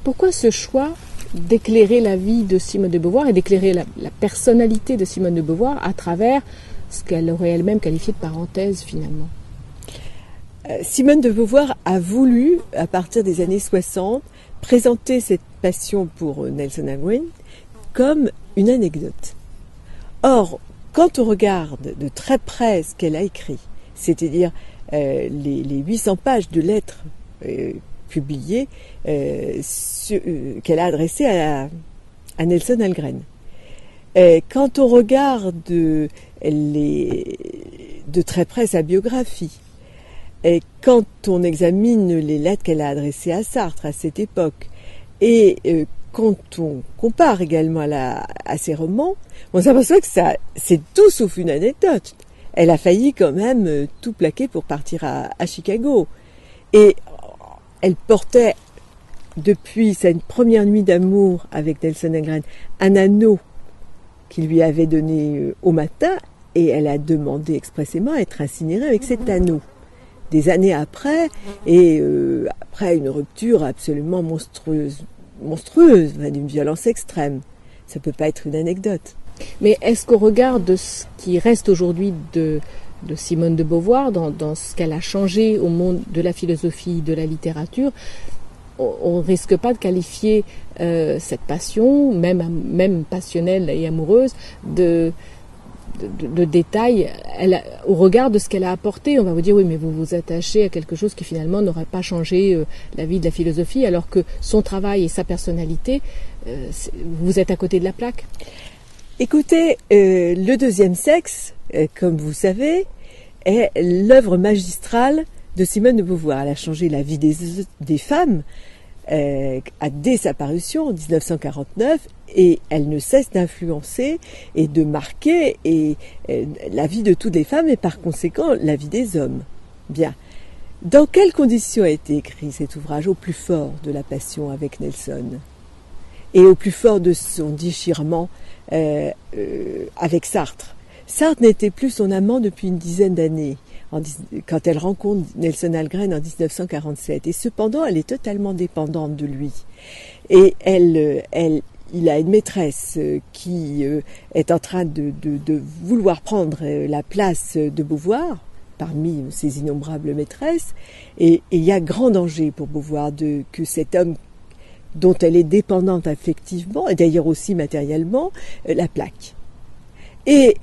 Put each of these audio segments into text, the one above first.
Pourquoi ce choix d'éclairer la vie de Simone de Beauvoir et d'éclairer la personnalité de Simone de Beauvoir à travers ce qu'elle aurait elle-même qualifié de parenthèse finalement? Simone de Beauvoir a voulu, à partir des années 60, présenter cette passion pour Nelson Algren comme une anecdote. Or, quand on regarde de très près ce qu'elle a écrit, c'est-à-dire les 800 pages de lettres publiées qu'elle a adressées à Nelson Algren, quand on regarde de très près sa biographie, et quand on examine les lettres qu'elle a adressées à Sartre à cette époque, et quand on compare également à ses romans, on s'aperçoit que c'est tout sauf une anecdote. Elle a failli quand même tout plaquer pour partir à Chicago. Et elle portait, depuis sa première nuit d'amour avec Nelson Algren, un anneau qu'il lui avait donné au matin, et elle a demandé expressément à être incinérée avec cet anneau. Des années après, et après une rupture absolument monstrueuse, d'une violence extrême. Ça peut pas être une anecdote. Mais est-ce qu'au regard de ce qui reste aujourd'hui de Simone de Beauvoir, dans ce qu'elle a changé au monde de la philosophie, de la littérature, on ne risque pas de qualifier cette passion, même passionnelle et amoureuse, de détails, au regard de ce qu'elle a apporté? On va vous dire, oui, mais vous vous attachez à quelque chose qui finalement n'aurait pas changé la vie de la philosophie, alors que son travail et sa personnalité, vous êtes à côté de la plaque. Écoutez, Le deuxième sexe, comme vous savez, est l'œuvre magistrale de Simone de Beauvoir. Elle a changé la vie des femmes dès sa parution en 1949, et elle ne cesse d'influencer et de marquer la vie de toutes les femmes et par conséquent la vie des hommes. Bien. Dans quelles conditions a été écrit cet ouvrage au plus fort de la passion avec Nelson et au plus fort de son déchirement avec Sartre? Sartre n'était plus son amant depuis une dizaine d'années quand elle rencontre Nelson Algren en 1947, et cependant elle est totalement dépendante de lui, et il a une maîtresse qui est en train de vouloir prendre la place de Beauvoir parmi ses innombrables maîtresses, et il y a grand danger pour Beauvoir que cet homme dont elle est dépendante affectivement et d'ailleurs aussi matériellement la plaque. Et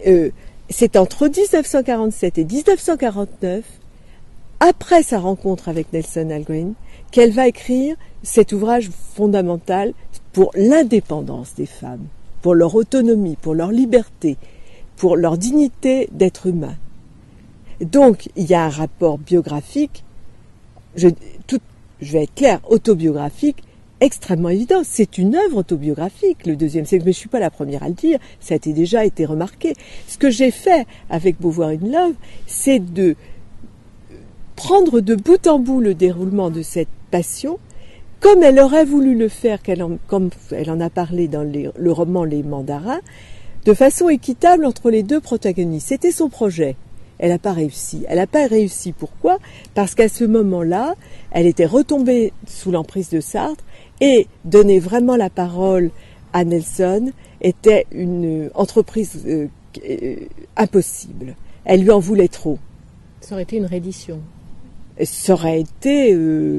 c'est entre 1947 et 1949, après sa rencontre avec Nelson Algren, qu'elle va écrire cet ouvrage fondamental pour l'indépendance des femmes, pour leur autonomie, pour leur liberté, pour leur dignité d'être humain. Donc, il y a un rapport biographique, je vais être claire, autobiographique, extrêmement évident. C'est une œuvre autobiographique, Le deuxième sexe, mais je suis pas la première à le dire, ça a déjà été remarqué. Ce que j'ai fait avec Beauvoir in Love, c'est de prendre de bout en bout le déroulement de cette passion, comme elle aurait voulu le faire, comme elle en a parlé dans le roman Les Mandarins, de façon équitable entre les deux protagonistes. C'était son projet. Elle n'a pas réussi. Elle n'a pas réussi. Pourquoi? Parce qu'à ce moment-là, elle était retombée sous l'emprise de Sartre, et donner vraiment la parole à Nelson était une entreprise impossible. Elle lui en voulait trop. Ça aurait été une reddition. Ça aurait été...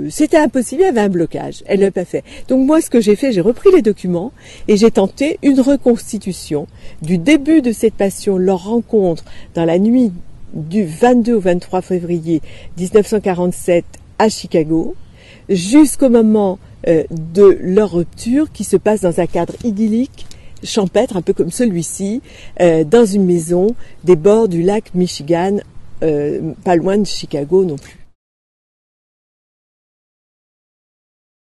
c'était impossible, il y avait un blocage. Elle ne l'a pas fait. Donc moi, ce que j'ai fait, j'ai repris les documents et j'ai tenté une reconstitution du début de cette passion, leur rencontre dans la nuit du 22 au 23 février 1947 à Chicago, jusqu'au moment de leur rupture qui se passe dans un cadre idyllique, champêtre, un peu comme celui-ci, dans une maison des bords du lac Michigan, pas loin de Chicago non plus.